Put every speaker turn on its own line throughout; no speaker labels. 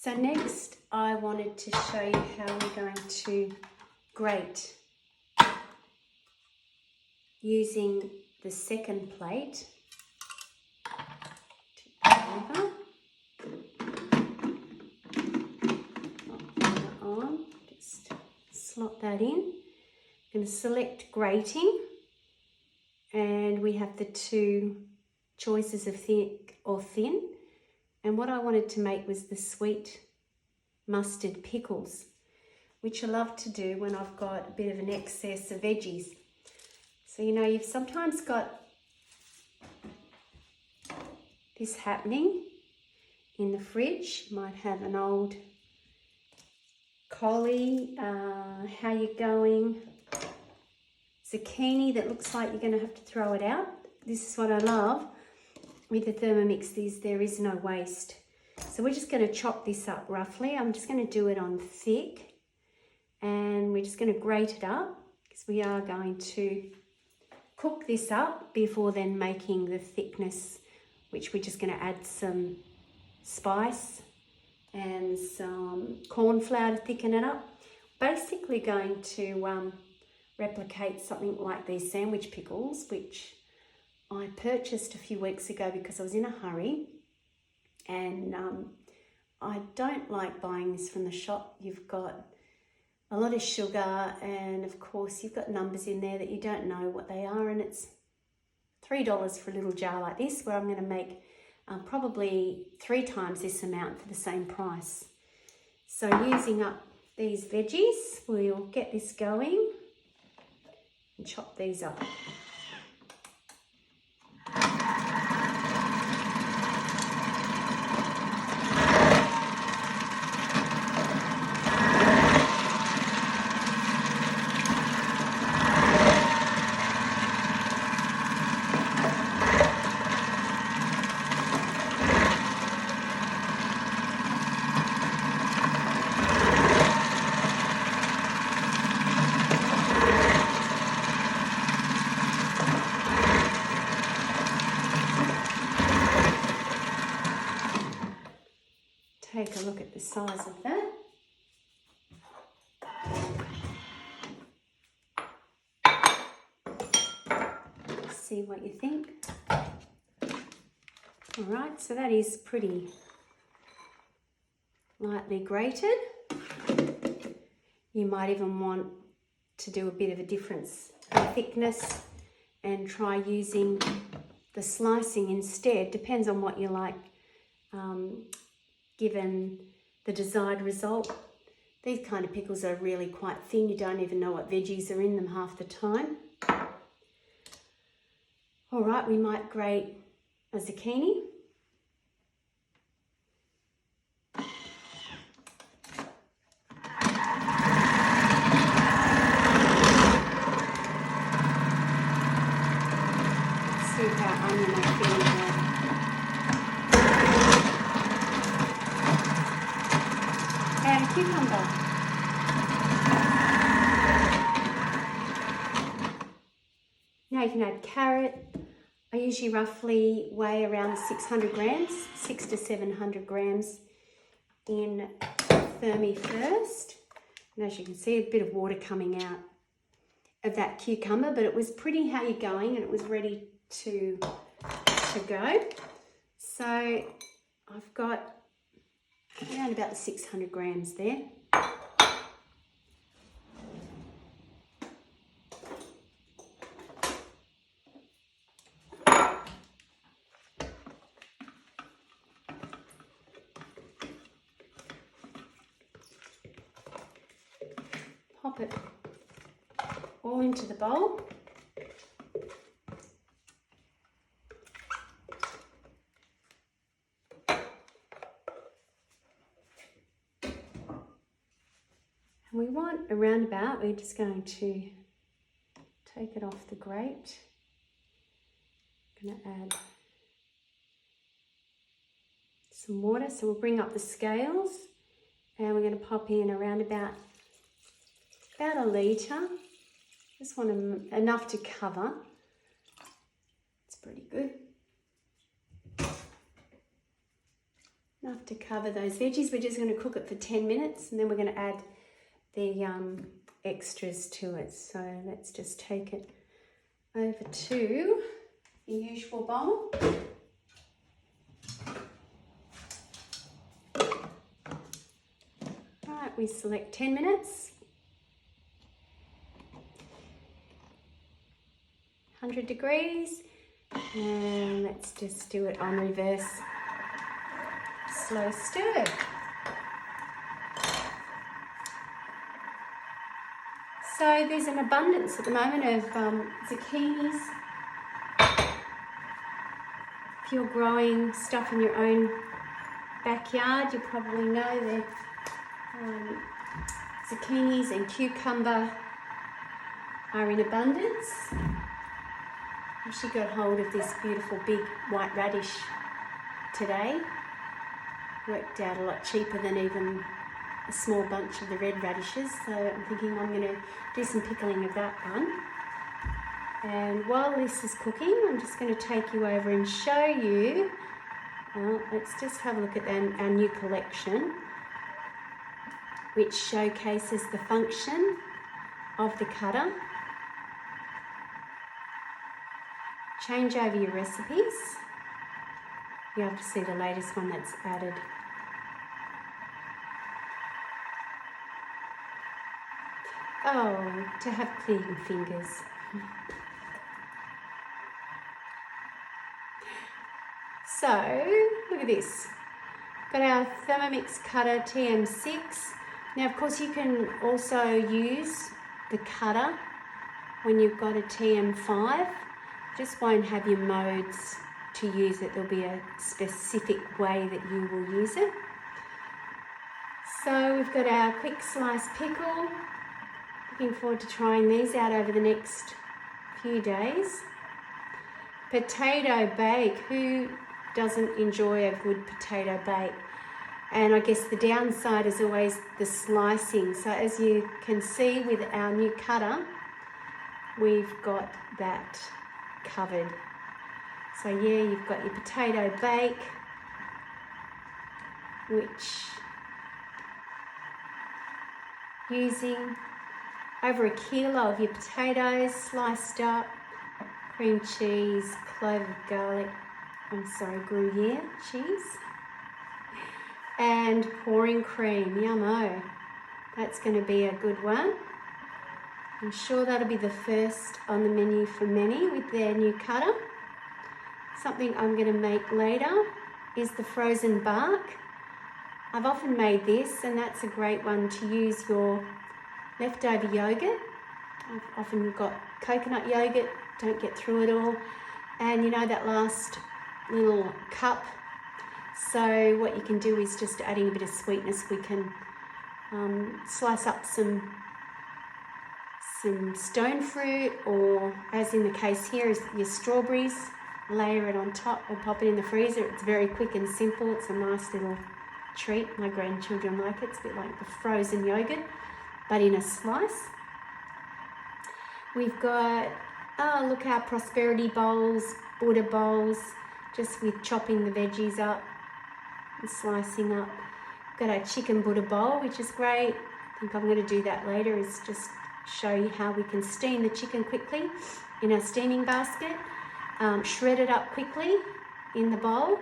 So next I wanted to show you how we're going to grate using the second plate. Over. On. Just slot that in. I'm going to select grating, and we have the two choices of thick or thin. And what I wanted to make was the sweet mustard pickles, which I love to do when I've got a bit of an excess of veggies. So, you know, you've sometimes got this happening in the fridge. You might have an old collie, how you going, zucchini that looks like you're going to have to throw it out. This is what I love with the Thermomix, there is no waste. So we're just going to chop this up roughly. I'm just going to do it on thick, and we're just going to grate it up because we are going to cook this up before then making the thickness, which we're just going to add some spice and some corn flour to thicken it up. Basically going to replicate something like these sandwich pickles, which I purchased a few weeks ago because I was in a hurry, and I don't like buying this from the shop. You've got a lot of sugar, and of course you've got numbers in there that you don't know what they are, and it's $3 for a little jar like this, where I'm going to make probably 3 times this amount for the same price. So using up these veggies, we'll get this going and chop these up. Take a look at the size of that. See what you think. All right, so that is pretty lightly grated. You might even want to do a bit of a difference in thickness and try using the slicing instead. Depends on what you like. Given the desired result. These kind of pickles are really quite thin. You don't even know what veggies are in them half the time. All right, we might grate a zucchini. See how onion I feel there. And a cucumber. Now you can add carrot. I usually roughly weigh around 600 grams, 600 to 700 grams in Thermi first. And as you can see, a bit of water coming out of that cucumber, but it was pretty how you're going, and it was ready to go. So I've got around about the 600 grams there. Pop it all into the bowl. And we want around about, we're just going to take it off the grate. I'm going to add some water, so we'll bring up the scales, and we're going to pop in around about a litre. Just want enough to cover. It's pretty good. enough to cover those veggies. We're just going to cook it for 10 minutes and then we're going to add the extras to it. So let's just take it over to the usual bowl. Right, we select 10 minutes. 100 degrees. And let's just do it on reverse slow stir. So there's an abundance at the moment of zucchinis. If you're growing stuff in your own backyard, you probably know that zucchinis and cucumber are in abundance. I actually got hold of this beautiful big white radish today. Worked out a lot cheaper than even a small bunch of the red radishes, so I'm thinking I'm going to do some pickling of that one. And while this is cooking, I'm just going to take you over and show you, let's just have a look at our new collection, which showcases the function of the cutter. Change over your recipes. You have to see the latest one that's added. Oh, to have clean fingers. So, look at this. Got our Thermomix cutter TM6. Now, of course, you can also use the cutter when you've got a TM5. Just won't have your modes to use it. There'll be a specific way that you will use it. So we've got our quick slice pickle. Looking forward to trying these out over the next few days. Potato bake. Who doesn't enjoy a good potato bake? And I guess the downside is always the slicing. So as you can see with our new cutter, we've got that covered. So yeah, you've got your potato bake, which using over a kilo of your potatoes sliced up, cream cheese, clove of garlic, Gruyere cheese, and pouring cream. Yummo. That's going to be a good one. I'm sure that'll be the first on the menu for many with their new cutter. Something I'm going to make later is the frozen bark. I've often made this, and that's a great one to use your leftover yogurt. I've often got coconut yogurt, don't get through it all, and you know that last little cup. So what you can do is just adding a bit of sweetness. We can slice up some stone fruit, or as in the case here is your strawberries, layer it on top and pop it in the freezer. It's very quick and simple. It's a nice little treat. My grandchildren like it. It's a bit like the frozen yogurt, but in a slice. We've got, oh look, our prosperity bowls, Buddha bowls, just with chopping the veggies up and slicing up. We've got our chicken Buddha bowl, which is great. I think I'm going to do that later, is just show you how we can steam the chicken quickly in our steaming basket, shred it up quickly in the bowl,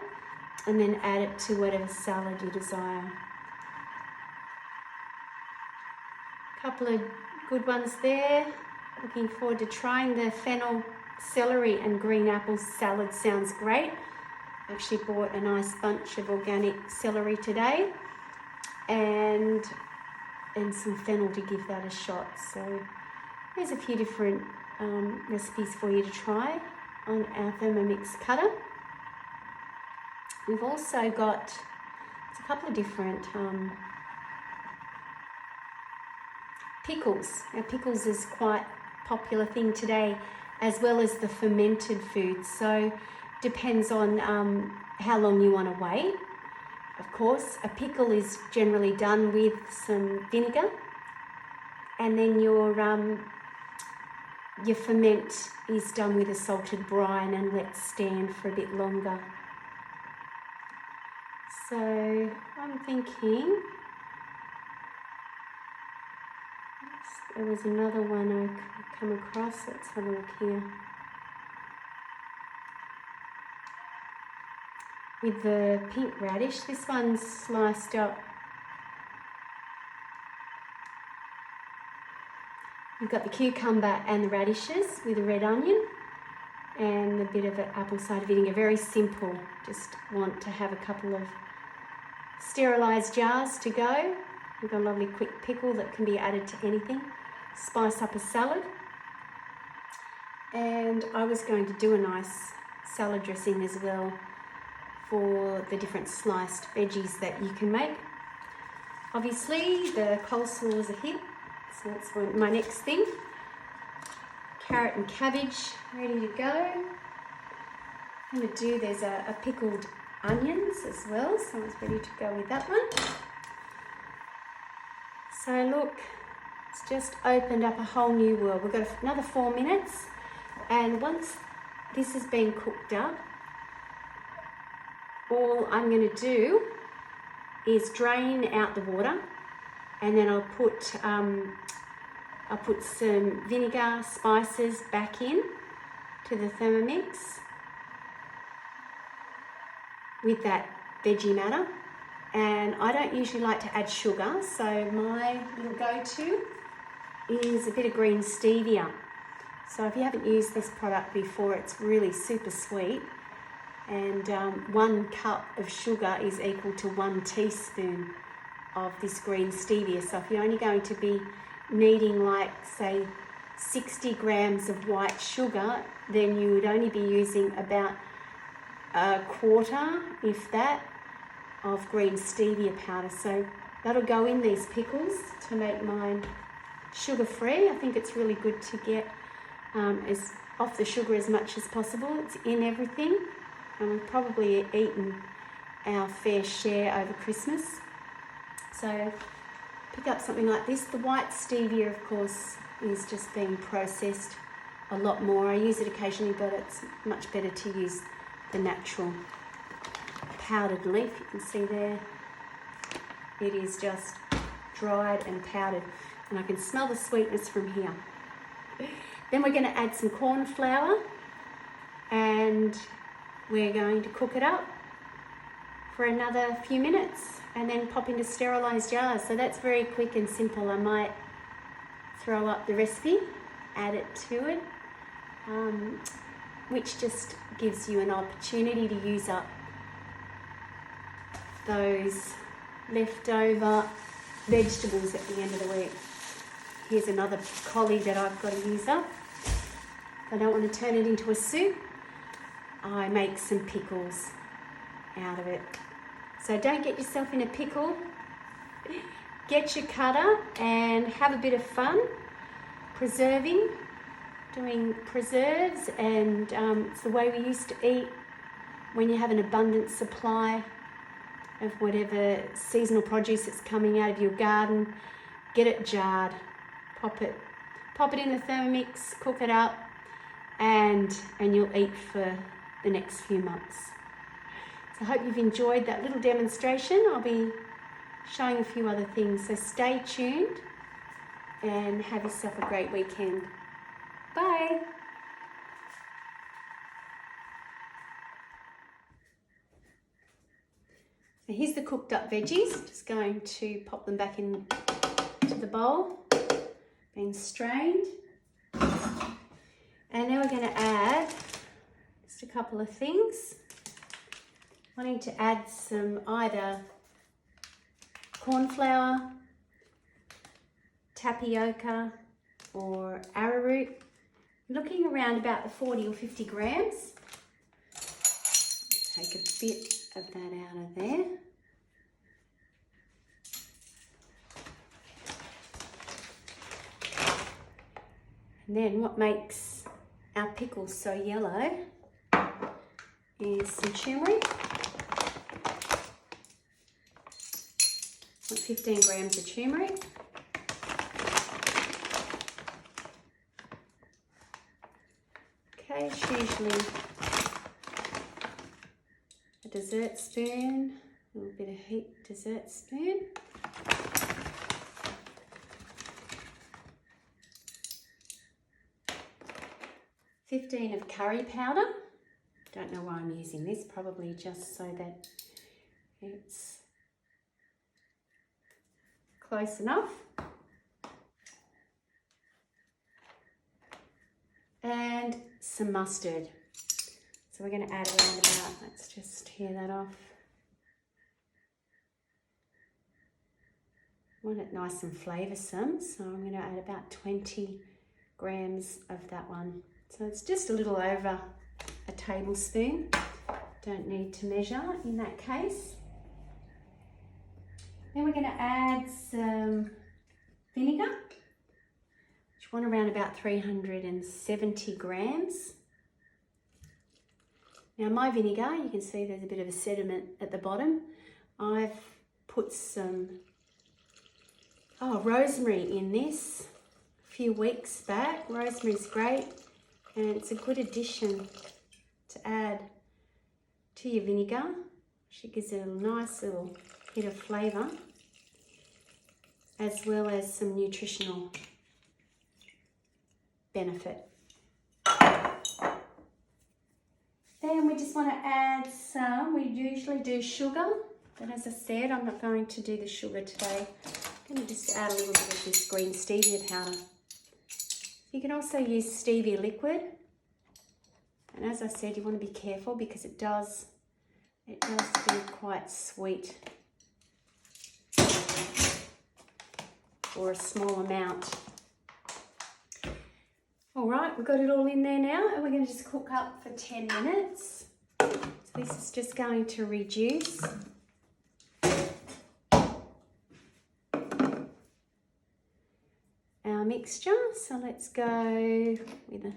and then add it to whatever salad you desire. Couple of good ones there. Looking forward to trying the fennel, celery and green apple salad. Sounds great. Actually bought a nice bunch of organic celery today, and some fennel to give that a shot. So there's a few different recipes for you to try on our Thermomix cutter. We've also got a couple of different pickles. Now pickles is quite a popular thing today, as well as the fermented foods. So depends on how long you want to wait. Of course, a pickle is generally done with some vinegar, and then your ferment is done with a salted brine and let stand for a bit longer. So I'm thinking, there was another one I come across. Let's have a look here. With the pink radish, this one's sliced up. You've got the cucumber and the radishes with a red onion and a bit of apple cider vinegar. Very simple. Just want to have a couple of sterilised jars to go. We've got a lovely quick pickle that can be added to anything. Spice up a salad. And I was going to do a nice salad dressing as well for the different sliced veggies that you can make. Obviously the coleslaw is a hit, so that's my next thing. Carrot and cabbage ready to go. I'm going to do, there's a pickled onions as well, so it's ready to go with that one. So look, it's just opened up a whole new world. We've got another 4 minutes, and once this has been cooked up, all I'm going to do is drain out the water, and then I'll put some vinegar, spices back in to the Thermomix with that veggie matter. And I don't usually like to add sugar, so my little go-to is a bit of green stevia. So if you haven't used this product before, it's really super sweet. And 1 cup of sugar is equal to 1 teaspoon of this green stevia. So if you're only going to be needing, like, say 60 grams of white sugar, then you would only be using about a quarter, if that, of green stevia powder. So that'll go in these pickles to make mine sugar-free. I think it's really good to get as off the sugar as much as possible. It's in everything, and we've probably eaten our fair share over Christmas. So pick up something like this. The white stevia, of course, is just being processed a lot more. I use it occasionally, but it's much better to use the natural powdered leaf. You can see there, it is just dried and powdered, and I can smell the sweetness from here. Then we're going to add some corn flour, and we're going to cook it up for another few minutes and then pop into sterilised jars. So that's very quick and simple. I might throw up the recipe, add it to it, which just gives you an opportunity to use up those leftover vegetables at the end of the week. Here's another collie that I've got to use up. If I don't want to turn it into a soup, I make some pickles out of it. So don't get yourself in a pickle. Get your cutter and have a bit of fun preserving, doing preserves, and it's the way we used to eat when you have an abundant supply of whatever seasonal produce that's coming out of your garden. Get it jarred, pop it in the Thermomix, cook it up, and you'll eat for the next few months. So I hope you've enjoyed that little demonstration. I'll be showing a few other things, so stay tuned and have yourself a great weekend. Bye. So here's the cooked up veggies. Just going to pop them back into the bowl, being strained. And then we're going to add just a couple of things. Wanting to add some either corn flour, tapioca, or arrowroot. Looking around about the 40 or 50 grams. Take a bit of that out of there. And then what makes our pickles so yellow is some turmeric. 15 grams of turmeric. Okay, it's usually a dessert spoon A little bit of heat dessert spoon. $15 of curry powder. Don't know why I'm using this, probably just so that it's close enough. And some mustard. So we're going to add around about, let's just tear that off. I want it nice and flavoursome, so I'm going to add about 20 grams of that one. So it's just a little over a tablespoon. Don't need to measure in that case. Then we're going to add some vinegar, which I want around about 370 grams. Now my vinegar, you can see there's a bit of a sediment at the bottom. I've put some rosemary in this a few weeks back. Rosemary's great and it's a good addition to add to your vinegar. She gives it a nice little hit of flavour as well as some nutritional benefit. Then we just want to add some, we usually do sugar, but as I said, I'm not going to do the sugar today. I'm going to just add a little bit of this green stevia powder. You can also use stevia liquid, and as I said, you want to be careful because it does feel quite sweet for a small amount. All right, we've got it all in there now, and we're going to just cook up for 10 minutes. So this is just going to reduce. Our mixture. So let's go with a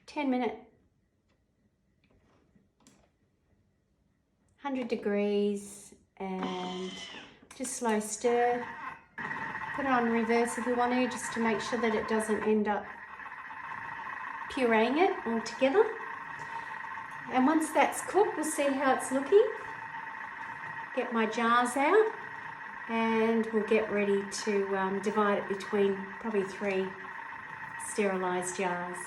10-minute, 100 degrees, and just slow stir. Put it on reverse if you want to, just to make sure that it doesn't end up pureeing it all together. And once that's cooked, we'll see how it's looking. Get my jars out and we'll get ready to divide it between probably 3 sterilised jars.